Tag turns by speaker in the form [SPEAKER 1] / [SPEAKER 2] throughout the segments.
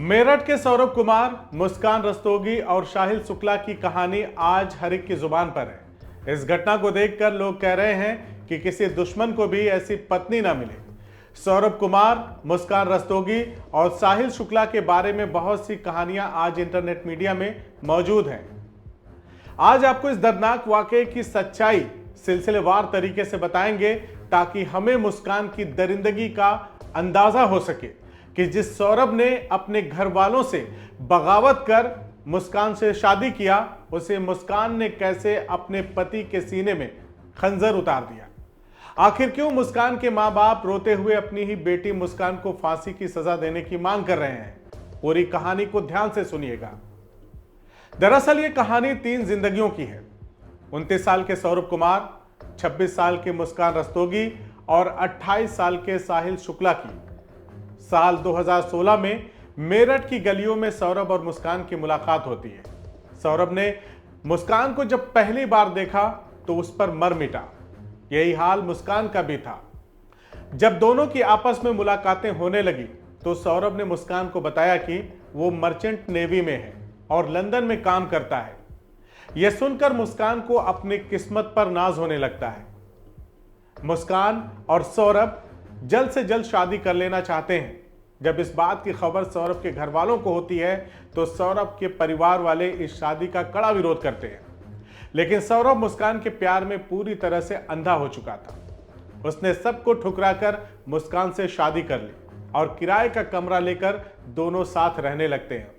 [SPEAKER 1] मेरठ के सौरभ कुमार, मुस्कान रस्तोगी और साहिल शुक्ला की कहानी आज हर एक की जुबान पर है। इस घटना को देखकर लोग कह रहे हैं कि किसी दुश्मन को भी ऐसी पत्नी ना मिले। सौरभ कुमार, मुस्कान रस्तोगी और साहिल शुक्ला के बारे में बहुत सी कहानियां आज इंटरनेट मीडिया में मौजूद हैं। आज आपको इस दर्दनाक वाकये की सच्चाई सिलसिलेवार तरीके से बताएंगे ताकि हमें मुस्कान की दरिंदगी का अंदाजा हो सके कि जिस सौरभ ने अपने घर वालों से बगावत कर मुस्कान से शादी किया, उसे मुस्कान ने कैसे अपने पति के सीने में खंजर उतार दिया। आखिर क्यों मुस्कान के मां बाप रोते हुए अपनी ही बेटी मुस्कान को फांसी की सजा देने की मांग कर रहे हैं? पूरी कहानी को ध्यान से सुनिएगा। दरअसल ये कहानी 3 जिंदगियों की है। 29 साल के सौरभ कुमार, 26 साल के मुस्कान रस्तोगी और 28 साल के साहिल शुक्ला की। साल 2016 में मेरठ की गलियों में सौरभ और मुस्कान की मुलाकात होती है। सौरभ ने मुस्कान को जब पहली बार देखा तो उस पर मर मिटा। यही हाल मुस्कान का भी था। जब दोनों की आपस में मुलाकातें होने लगी तो सौरभ ने मुस्कान को बताया कि वो मर्चेंट नेवी में है और लंदन में काम करता है। यह सुनकर मुस्कान को अपनी किस्मत पर नाज होने लगता है। मुस्कान और सौरभ जल्द से जल्द शादी कर लेना चाहते हैं। जब इस बात की खबर सौरभ के घर वालों को होती है तो सौरभ के परिवार वाले इस शादी का कड़ा विरोध करते हैं। लेकिन सौरभ मुस्कान के प्यार में पूरी तरह से अंधा हो चुका था। उसने सबको ठुकराकर मुस्कान से शादी कर ली और किराए का कमरा लेकर दोनों साथ रहने लगते हैं।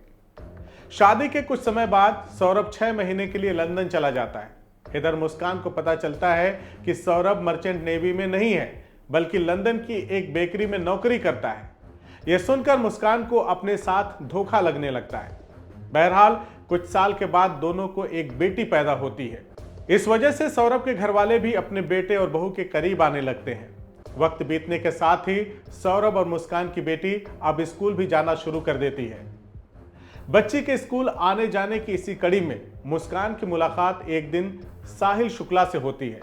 [SPEAKER 1] शादी के कुछ समय बाद सौरभ 6 महीने के लिए लंदन चला जाता है। इधर मुस्कान को पता चलता है कि सौरभ मर्चेंट नेवी में नहीं है बल्कि लंदन की एक बेकरी में नौकरी करता है। यह सुनकर मुस्कान को अपने साथ धोखा लगने लगता है। बहरहाल कुछ साल के बाद दोनों को एक बेटी पैदा होती है। इस वजह से सौरभ के घर वाले भी अपने बेटे और बहू के करीब आने लगते हैं। वक्त बीतने के साथ ही सौरभ और मुस्कान की बेटी अब स्कूल भी जाना शुरू कर देती है। बच्ची के स्कूल आने जाने की इसी कड़ी में मुस्कान की मुलाकात एक दिन साहिल शुक्ला से होती है।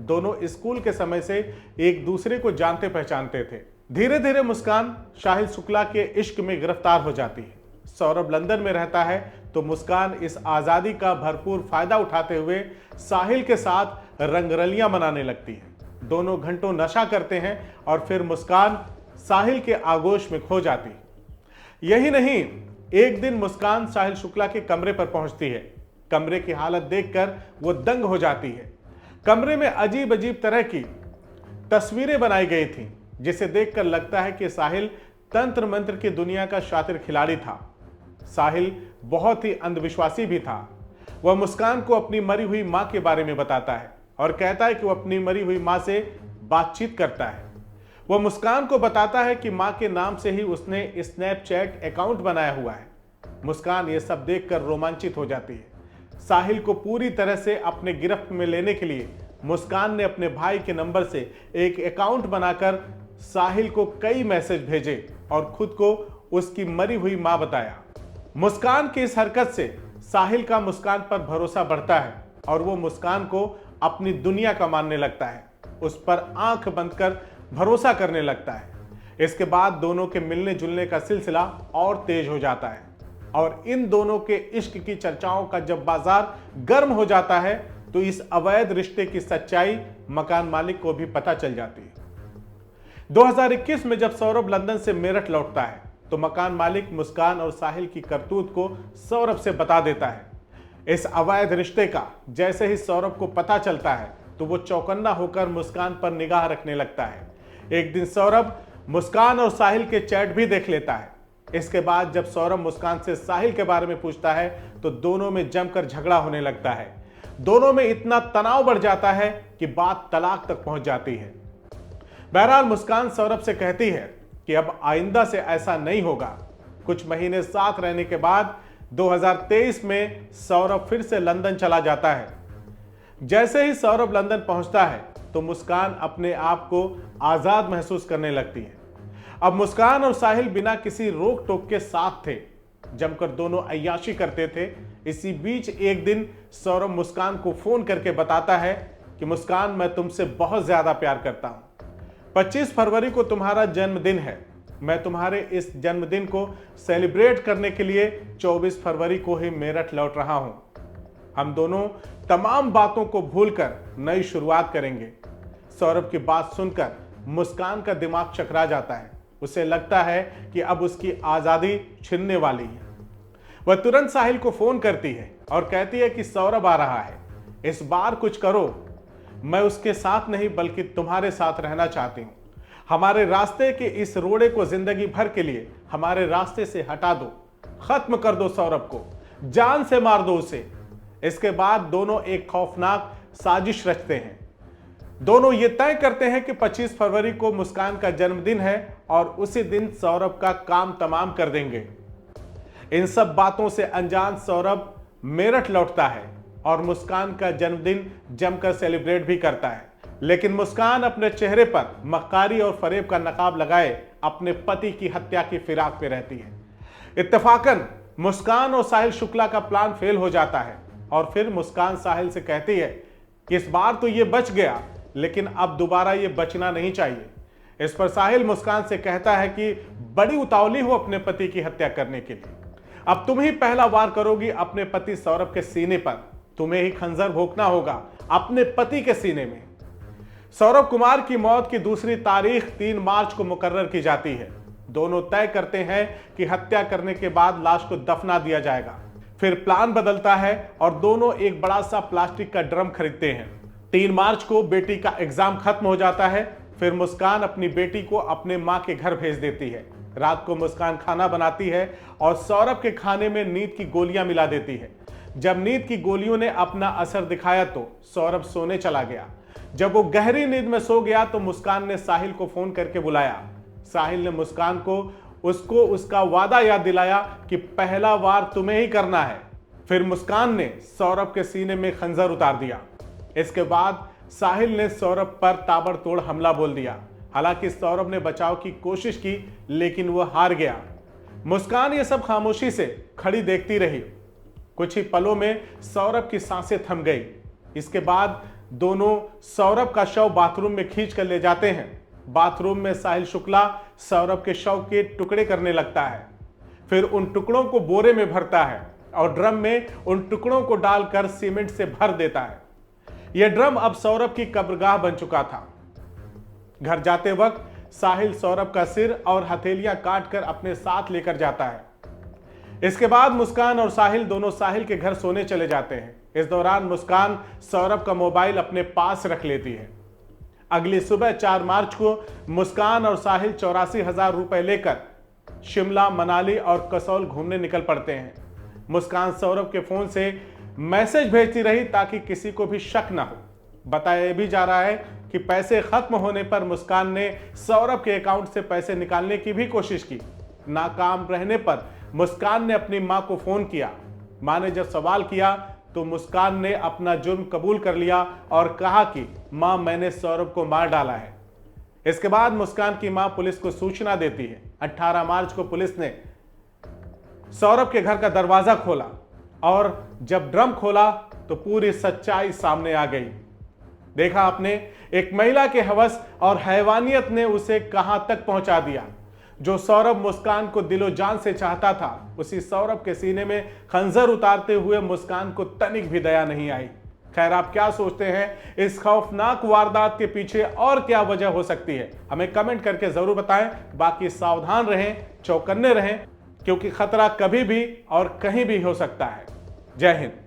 [SPEAKER 1] दोनों स्कूल के समय से एक दूसरे को जानते पहचानते थे। धीरे धीरे मुस्कान साहिल शुक्ला के इश्क में गिरफ्तार हो जाती है। सौरभ लंदन में रहता है तो मुस्कान इस आजादी का भरपूर फायदा उठाते हुए साहिल के साथ रंगरलियां मनाने लगती है। दोनों घंटों नशा करते हैं और फिर मुस्कान साहिल के आगोश में खो जाती है। यही नहीं, एक दिन मुस्कान साहिल शुक्ला के कमरे पर पहुंचती है। कमरे की हालत देखकर वो दंग हो जाती है। कमरे में अजीब अजीब तरह की तस्वीरें बनाई गई थीं, जिसे देखकर लगता है कि साहिल तंत्र मंत्र की दुनिया का शातिर खिलाड़ी था। साहिल बहुत ही अंधविश्वासी भी था। वह मुस्कान को अपनी मरी हुई मां के बारे में बताता है और कहता है कि वह अपनी मरी हुई मां से बातचीत करता है। वह मुस्कान को बताता है कि मां के नाम से ही उसने स्नैपचैट अकाउंट बनाया हुआ है। मुस्कान यह सब देखकर रोमांचित हो जाती है। साहिल को पूरी तरह से अपने गिरफ्त में लेने के लिए मुस्कान ने अपने भाई के नंबर से एक अकाउंट बनाकर साहिल को कई मैसेज भेजे और खुद को उसकी मरी हुई मां बताया। मुस्कान की इस हरकत से साहिल का मुस्कान पर भरोसा बढ़ता है और वो मुस्कान को अपनी दुनिया का मानने लगता है। उस पर आंख बंद कर भरोसा करने लगता है। इसके बाद दोनों के मिलने जुलने का सिलसिला और तेज हो जाता है और इन दोनों के इश्क की चर्चाओं का जब बाजार गर्म हो जाता है तो इस अवैध रिश्ते की सच्चाई मकान मालिक को भी पता चल जाती है। 2021 में जब सौरभ लंदन से मेरठ लौटता है तो मकान मालिक मुस्कान और साहिल की करतूत को सौरभ से बता देता है। इस अवैध रिश्ते का जैसे ही सौरभ को पता चलता है तो वो चौकन्ना होकर मुस्कान पर निगाह रखने लगता है। एक दिन सौरभ मुस्कान और साहिल के चैट भी देख लेता है। इसके बाद जब सौरभ मुस्कान से साहिल के बारे में पूछता है तो दोनों में जमकर झगड़ा होने लगता है। दोनों में इतना तनाव बढ़ जाता है कि बात तलाक तक पहुंच जाती है। बहरहाल मुस्कान सौरभ से कहती है कि अब आइंदा से ऐसा नहीं होगा। कुछ महीने साथ रहने के बाद 2023 में सौरभ फिर से लंदन चला जाता है। जैसे ही सौरभ लंदन पहुंचता है तो मुस्कान अपने आप को आजाद महसूस करने लगती है। अब मुस्कान और साहिल बिना किसी रोक टोक के साथ थे, जमकर दोनों अय्याशी करते थे। इसी बीच एक दिन सौरभ मुस्कान को फोन करके बताता है कि मुस्कान, मैं तुमसे बहुत ज्यादा प्यार करता हूं। 25 फरवरी को तुम्हारा जन्मदिन है। मैं तुम्हारे इस जन्मदिन को सेलिब्रेट करने के लिए 24 फरवरी को ही मेरठ लौट रहा हूं। हम दोनों तमाम बातों को भूलकर नई शुरुआत करेंगे। सौरभ की बात सुनकर मुस्कान का दिमाग चकरा जाता है। उसे लगता है कि अब उसकी आजादी छिनने वाली है। वह तुरंत साहिल को फोन करती है और कहती है कि सौरभ आ रहा है, इस बार कुछ करो। मैं उसके साथ नहीं बल्कि तुम्हारे साथ रहना चाहती हूं। हमारे रास्ते के इस रोड़े को जिंदगी भर के लिए हमारे रास्ते से हटा दो, खत्म कर दो सौरभ को, जान से मार दो उसे। इसके बाद दोनों एक खौफनाक साजिश रचते हैं। दोनों ये तय करते हैं कि 25 फरवरी को मुस्कान का जन्मदिन है और उसी दिन सौरभ का काम तमाम कर देंगे। इन सब बातों से अनजान सौरभ मेरठ लौटता है और मुस्कान का जन्मदिन जमकर सेलिब्रेट भी करता है। लेकिन मुस्कान अपने चेहरे पर मक्कारी और फरेब का नकाब लगाए अपने पति की हत्या की फिराक में रहती है। इत्तेफाकन मुस्कान और साहिल शुक्ला का प्लान फेल हो जाता है और फिर मुस्कान साहिल से कहती है कि इस बार तो ये बच गया, लेकिन अब दोबारा ये बचना नहीं चाहिए। इस पर साहिल मुस्कान से कहता है कि बड़ी उतावली हो अपने पति की हत्या करने के लिए। अब तुम ही पहला वार करोगी अपने पति सौरभ के सीने पर। तुम्हें ही खंजर भोंकना होगा अपने पति के सीने में। सौरभ कुमार की मौत की दूसरी तारीख 3 मार्च को मुकर्रर की जाती है। दोनों तय करते हैं कि हत्या करने के बाद लाश को दफना दिया जाएगा। फिर प्लान बदलता है और दोनों एक बड़ा सा प्लास्टिक का ड्रम खरीदते हैं। 3 मार्च को बेटी का एग्जाम खत्म हो जाता है। फिर मुस्कान अपनी बेटी को अपने मां के घर भेज देती है। रात को मुस्कान खाना बनाती है और सौरभ के खाने में नींद की गोलियां मिला देती है। जब नींद की गोलियों ने अपना असर दिखाया तो सौरभ सोने चला गया। जब वो गहरी नींद में सो गया तो मुस्कान ने साहिल को फोन करके बुलाया। साहिल ने मुस्कान को उसको उसका वादा याद दिलाया कि पहला वार तुम्हें ही करना है। फिर मुस्कान ने सौरभ के सीने में खंजर उतार दिया। इसके बाद साहिल ने सौरभ पर ताबड़तोड़ हमला बोल दिया। हालांकि सौरभ ने बचाव की कोशिश की, लेकिन वह हार गया। मुस्कान ये सब खामोशी से खड़ी देखती रही। कुछ ही पलों में सौरभ की सांसें थम गई। इसके बाद दोनों सौरभ का शव बाथरूम में खींच कर ले जाते हैं। बाथरूम में साहिल शुक्ला सौरभ के शव के टुकड़े करने लगता है। फिर उन टुकड़ों को बोरे में भरता है और ड्रम में उन टुकड़ों को डालकर सीमेंट से भर देता है। यह ड्रम अब सौरभ की कब्रगाह बन चुका था। घर जाते वक्त साहिल सौरभ का सिर और हथेलियां काटकर अपने साथ लेकर जाता है। इसके बाद मुस्कान और साहिल दोनों साहिल के घर सोने चले जाते हैं। इस दौरान मुस्कान सौरभ का मोबाइल अपने पास रख लेती है। अगली सुबह 4 मार्च को मुस्कान और साहिल 84,000 रुपए लेकर शिमला, मनाली और कसौल घूमने निकल पड़ते हैं। मुस्कान सौरभ के फोन से मैसेज भेजती रही ताकि किसी को भी शक न हो। बताया भी जा रहा है कि पैसे खत्म होने पर मुस्कान ने सौरभ के अकाउंट से पैसे निकालने की भी कोशिश की। नाकाम रहने पर मुस्कान ने अपनी मां को फोन किया। मां ने जब सवाल किया तो मुस्कान ने अपना जुर्म कबूल कर लिया और कहा कि मां, मैंने सौरभ को मार डाला है। इसके बाद मुस्कान की मां पुलिस को सूचना देती है। 18 मार्च को पुलिस ने सौरभ के घर का दरवाजा खोला और जब ड्रम खोला तो पूरी सच्चाई सामने आ गई। देखा आपने, एक महिला के हवस और हैवानियत ने उसे कहां तक पहुंचा दिया। जो सौरभ मुस्कान को दिलो जान से चाहता था, उसी सौरभ के सीने में खंजर उतारते हुए मुस्कान को तनिक भी दया नहीं आई। खैर, आप क्या सोचते हैं इस खौफनाक वारदात के पीछे और क्या वजह हो सकती है? हमें कमेंट करके जरूर बताएं। बाकी सावधान रहें, चौकन्ने रहें, क्योंकि खतरा कभी भी और कहीं भी हो सकता है। जय हिंद।